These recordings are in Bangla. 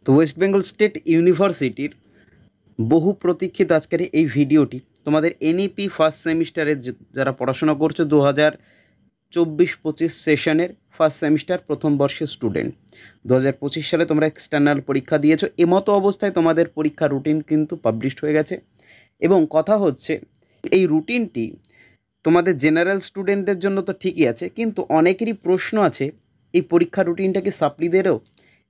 তো ওয়েস্ট বেঙ্গল স্টেট ইউনিভার্সিটির বহু প্রতীক্ষিত আজকের এই ভিডিওটি তোমাদের এনইপি ফার্স্ট সেমিস্টারের যারা পড়াশোনা করছো 2024-25 সেশনের ফার্স্ট সেমিস্টার প্রথম বর্ষের স্টুডেন্ট 2025 সালে তোমরা এক্সটার্নাল পরীক্ষা দিয়েছো। এমতো অবস্থায় তোমাদের পরীক্ষা রুটিন কিন্তু পাবলিশড হয়ে গেছে এবং কথা হচ্ছে এই রুটিনটি তোমাদের জেনারেল স্টুডেন্টদের জন্য তো ঠিকই আছে, কিন্তু অনেকেরই প্রশ্ন আছে এই পরীক্ষা রুটিনটা কি সাপ্লিদেরও।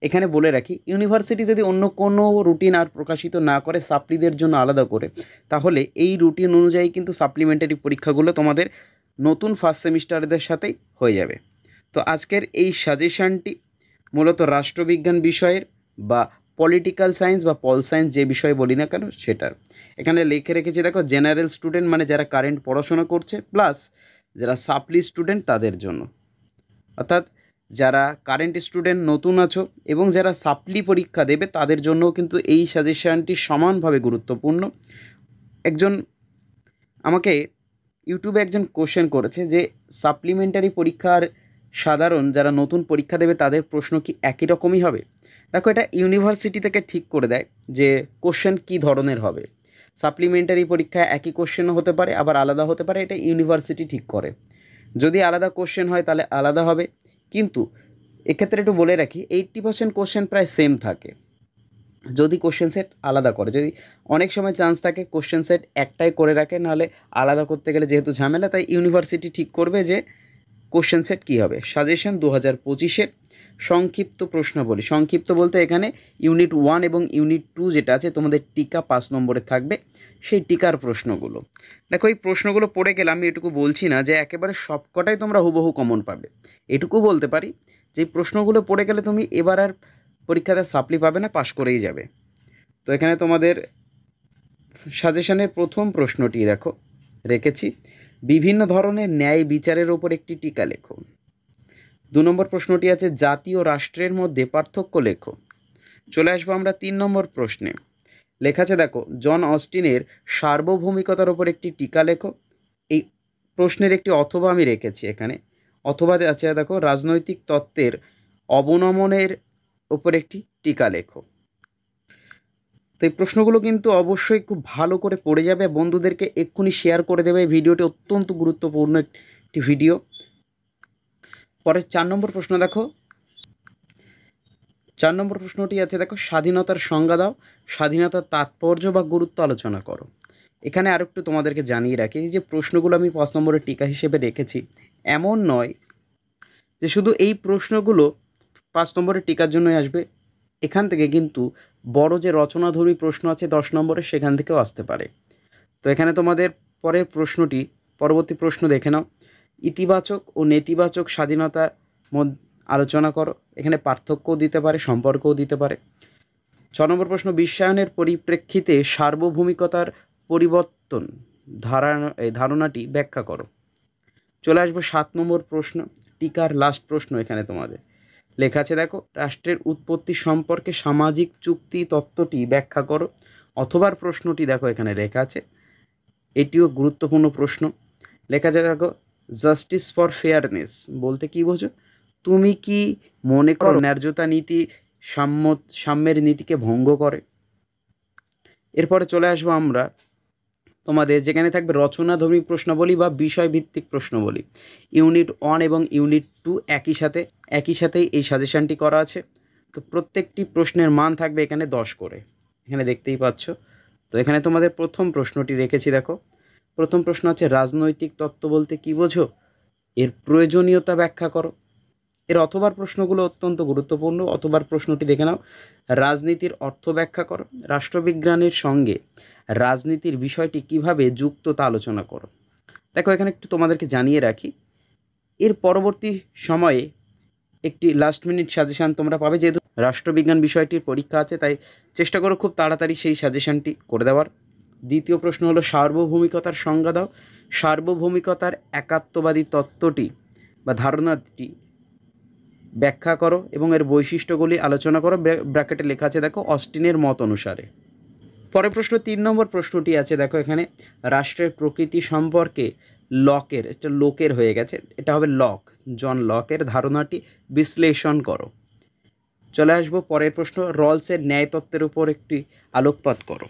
এখানে বলে রাখি, ইউনিভার্সিটি যদি অন্য কোনো রুটিন আর প্রকাশিত না করে সাপ্লিদের জন্য আলাদা করে, তাহলে এই রুটিন অনুযায়ী কিন্তু সাপ্লিমেন্টারি পরীক্ষাগুলো তোমাদের নতুন ফার্স্ট সেমিস্টারদের সাথেই হয়ে যাবে। তো আজকের এই সাজেশানটি মূলত রাষ্ট্রবিজ্ঞান বিষয়ের বা পলিটিক্যাল সায়েন্স বা পল সায়েন্স যে বিষয়ে বলি না কেন সেটার। এখানে লিখে রেখেছি দেখো, জেনারেল স্টুডেন্ট মানে যারা কারেন্ট পড়াশোনা করছে, প্লাস যারা সাপ্লি স্টুডেন্ট তাদের জন্য, অর্থাৎ যারা কারেন্ট স্টুডেন্ট নতুন আছো এবং যারা সাপ্লি পরীক্ষা দেবে তাদের জন্যও কিন্তু এই সাজেশানটি সমানভাবে গুরুত্বপূর্ণ। একজন আমাকে ইউটিউবে একজন কোশ্চেন করেছে যে সাপ্লিমেন্টারি পরীক্ষার সাধারণ যারা নতুন পরীক্ষা দেবে তাদের প্রশ্ন কি একই রকমই হবে। দেখো, এটা ইউনিভার্সিটি থেকে ঠিক করে দেয় যে কোশ্চেন কী ধরনের হবে। সাপ্লিমেন্টারি পরীক্ষায় একই কোশ্চেনও হতে পারে, আবার আলাদা হতে পারে, এটা ইউনিভার্সিটি ঠিক করে। যদি আলাদা কোশ্চেন হয় তাহলে আলাদা হবে, কিন্তু এক্ষেত্রে একটু বলে রাখি 80% কোশ্চেন প্রায় সেম থাকে। যদি কোশ্চেন সেট আলাদা করে, যদি অনেক সময় চান্স থাকে কোশ্চেন সেট একটাই করে রাখে, নাহলে আলাদা করতে গেলে যেহেতু ঝামেলা, তাই ইউনিভার্সিটি ঠিক করবে যে কোশ্চেন সেট কী হবে। সাজেশন 2025-এর সংক্ষিপ্ত প্রশ্নাবলী। সংক্ষিপ্ত বলতে এখানে ইউনিট 1 এবং ইউনিট 2 যেটা আছে তোমাদের টিকা 5 নম্বরে থাকবে, সেই টিকার প্রশ্নগুলো। দেখো, এই প্রশ্নগুলো পড়ে গেলে আমি এটুকু বলছি না যে একেবারে সবকটাই তোমরা হুবহু কমন পাবে। এটুকু বলতে পারি যে এই প্রশ্নগুলো পড়ে গেলে তুমি এবার আর পরীক্ষাতে সাপ্লি পাবে না, পাশ করেই যাবে। তো এখানে তোমাদের সাজেশনের প্রথম প্রশ্নটি দেখো রেখেছি, বিভিন্ন ধরনের ন্যায় বিচারের ওপর একটি টিকা লেখো। 2 নম্বর প্রশ্নটি আছে জাতি ও রাষ্ট্রের মধ্যে পার্থক্য লেখো। চলে আসবো আমরা 3 নম্বর প্রশ্নে। লেখা আছে দেখো, জন অস্টিনের সার্বভৌমিকতার ওপর একটি টিকা লেখো। এই প্রশ্নের একটি অথবা আমি রেখেছি এখানে। অথবা আছে দেখো, রাজনৈতিক তত্ত্বের অবনমনের ওপর একটি টিকা লেখো। তো এই প্রশ্নগুলো কিন্তু অবশ্যই খুব ভালো করে পড়ে যাবে, বন্ধুদেরকে এক্ষুনি শেয়ার করে দেবে। ভিডিওটি অত্যন্ত গুরুত্বপূর্ণ একটি ভিডিও। পরে 4 নম্বর প্রশ্ন দেখো, 4 নম্বর প্রশ্নটি আছে দেখো, স্বাধীনতার সংজ্ঞা দাও, স্বাধীনতার তাৎপর্য বা গুরুত্ব আলোচনা করো। এখানে আর একটু তোমাদেরকে জানিয়ে রাখি যে প্রশ্নগুলো আমি 5 নম্বরের টিকা হিসেবে রেখেছি, এমন নয় যে শুধু এই প্রশ্নগুলো 5 নম্বরের টিকার জন্যই আসবে। এখান থেকে কিন্তু বড় যে রচনাধর্মী প্রশ্ন আছে 10 নম্বরের, সেখান থেকেও আসতে পারে। তো এখানে তোমাদের পরের প্রশ্নটি, পরবর্তী প্রশ্ন দেখে নাও, ইতিবাচক ও নেতিবাচক স্বাধীনতার মধ্যে আলোচনা করো। এখানে পার্থক্যও দিতে পারে, সম্পর্কও দিতে পারে। 6 নম্বর প্রশ্ন, বিশ্বায়নের পরিপ্রেক্ষিতে সার্বভৌমিকতার পরিবর্তন ধারণাটি ব্যাখ্যা করো। চলে আসবো 7 নম্বর প্রশ্ন, টিকার লাস্ট প্রশ্ন। এখানে তোমাদের লেখা আছে দেখো, রাষ্ট্রের উৎপত্তি সম্পর্কে সামাজিক চুক্তি তত্ত্বটি ব্যাখ্যা করো। অথবার প্রশ্নটি দেখো এখানে লেখা আছে, এটিও গুরুত্বপূর্ণ প্রশ্ন। লেখা আছে দেখো, জাস্টিস ফর ফেয়ারনেস বলতে কী বোঝো। তুমি কি মনে করো ন্যায্যতা নীতি সাম্যের নীতিকে ভঙ্গ করে? এরপরে চলে আসবো আমরা তোমাদের যেখানে থাকবে রচনাধর্মী প্রশ্নাবলী বা বিষয়ভিত্তিক প্রশ্নাবলী। ইউনিট 1 এবং ইউনিট 2 একই সাথেই এই সাজেশানটি করা আছে। তো প্রত্যেকটি প্রশ্নের মান থাকবে এখানে 10 করে, এখানে দেখতেই পাচ্ছ। তো এখানে তোমাদের প্রথম প্রশ্নটি রেখেছি দেখো। প্রথম প্রশ্ন আছে, রাজনৈতিক তত্ত্ব বলতে কী বোঝো, এর প্রয়োজনীয়তা ব্যাখ্যা করো। এর অথবার প্রশ্নগুলো অত্যন্ত গুরুত্বপূর্ণ। অথবার প্রশ্নটি দেখে নাও, রাজনীতির অর্থ ব্যাখ্যা করো। রাষ্ট্রবিজ্ঞানের সঙ্গে রাজনীতির বিষয়টি কিভাবে যুক্ত তা আলোচনা করো। দেখো, এখানে একটু তোমাদেরকে জানিয়ে রাখি, এর পরবর্তী সময়ে একটি লাস্ট মিনিট সাজেশান তোমরা পাবে, যেহেতু রাষ্ট্রবিজ্ঞান বিষয়টির পরীক্ষা আছে, তাই চেষ্টা করো খুব তাড়াতাড়ি সেই সাজেশানটি করে দেওয়ার। দ্বিতীয় প্রশ্ন হলো, সার্বভৌমিকতার সংজ্ঞা দাও। সার্বভৌমিকতার একাত্মবাদী তত্ত্বটি বা ধারণাটি ব্যাখ্যা করো এবং এর বৈশিষ্ট্যগুলি আলোচনা করো। ব্র্যাকেটে লেখা আছে দেখো, অস্টিনের মত অনুসারে। পরের প্রশ্ন 3 নম্বর প্রশ্নটি আছে দেখো এখানে, রাষ্ট্রের প্রকৃতি সম্পর্কে লকের, এটা লোকের হয়ে গেছে, এটা হবে লক, জন লকের ধারণাটি বিশ্লেষণ করো। চলে আসবো পরের প্রশ্ন, রলসের ন্যায় তত্ত্বের উপর একটি আলোকপাত করো।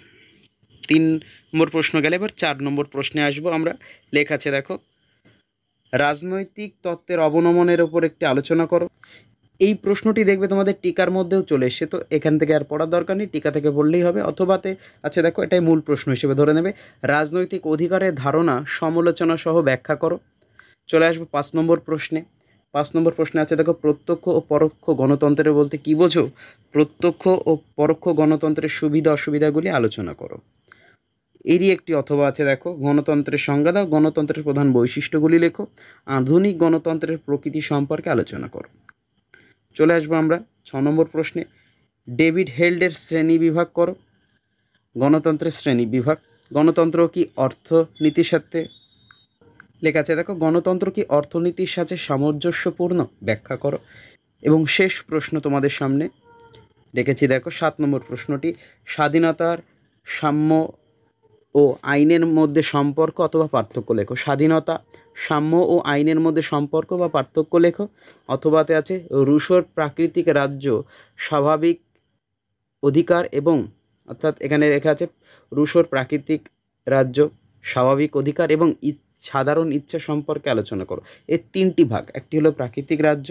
3 নম্বর প্রশ্ন গেলে এবার 4 নম্বর প্রশ্নে আসবো আমরা। লেখা আছে দেখো, রাজনৈতিক তত্ত্বের অবনমনের ওপর একটি আলোচনা করো। এই প্রশ্নটি দেখবে তোমাদের টিকার মধ্যেও চলে এসছে, তো এখান থেকে আর পড়ার দরকার নেই, টিকা থেকে পড়লেই হবে। অথবাতে আচ্ছা দেখো, এটাই মূল প্রশ্ন হিসেবে ধরে নেবে, রাজনৈতিক অধিকারের ধারণা সমালোচনা সহ ব্যাখ্যা করো। চলে আসবো 5 নম্বর প্রশ্নে। 5 নম্বর প্রশ্নে আছে দেখো, প্রত্যক্ষ ও পরোক্ষ গণতন্ত্রের বলতে কী বোঝো? প্রত্যক্ষ ও পরোক্ষ গণতন্ত্রের সুবিধা অসুবিধাগুলি আলোচনা করো। এরই একটি অথবা আছে দেখো, গণতন্ত্রের সংজ্ঞা দাও, গণতন্ত্রের প্রধান বৈশিষ্ট্যগুলি লেখো, আধুনিক গণতন্ত্রের প্রকৃতি সম্পর্কে আলোচনা করো। চলে আসবো আমরা 6 নম্বর প্রশ্নে, ডেভিড হেল্ডের শ্রেণী বিভাগ করো। গণতন্ত্রের শ্রেণী বিভাগ, গণতন্ত্র কি অর্থনীতির সাথে, লেখা আছে দেখো, গণতন্ত্র কি অর্থনীতির সাথে সামঞ্জস্যপূর্ণ, ব্যাখ্যা করো। এবং শেষ প্রশ্ন তোমাদের সামনে রেখেছি দেখো, 7 নম্বর প্রশ্নটি, স্বাধীনতার, সাম্য ও আইনের মধ্যে সম্পর্ক অথবা পার্থক্য লেখো। স্বাধীনতা, সাম্য ও আইনের মধ্যে সম্পর্ক বা পার্থক্য লেখো। অথবাতে আছে, রুশোর প্রাকৃতিক রাজ্য, স্বাভাবিক অধিকার এবং, অর্থাৎ এখানে লেখা আছে রুশোর প্রাকৃতিক রাজ্য, স্বাভাবিক অধিকার এবং সাধারণ ইচ্ছা সম্পর্কে আলোচনা করো। এর 3টি ভাগ, একটি হলো প্রাকৃতিক রাজ্য,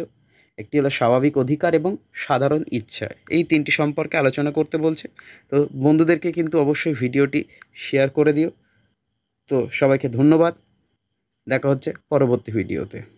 একটি হলো স্বাভাবিক অধিকার এবং সাধারণ ইচ্ছা, এই 3টি সম্পর্কে আলোচনা করতে বলছে। তো বন্ধুদেরকে কিন্তু অবশ্যই ভিডিওটি শেয়ার করে দিও। তো সবাইকে ধন্যবাদ, দেখা হচ্ছে পরবর্তী ভিডিওতে।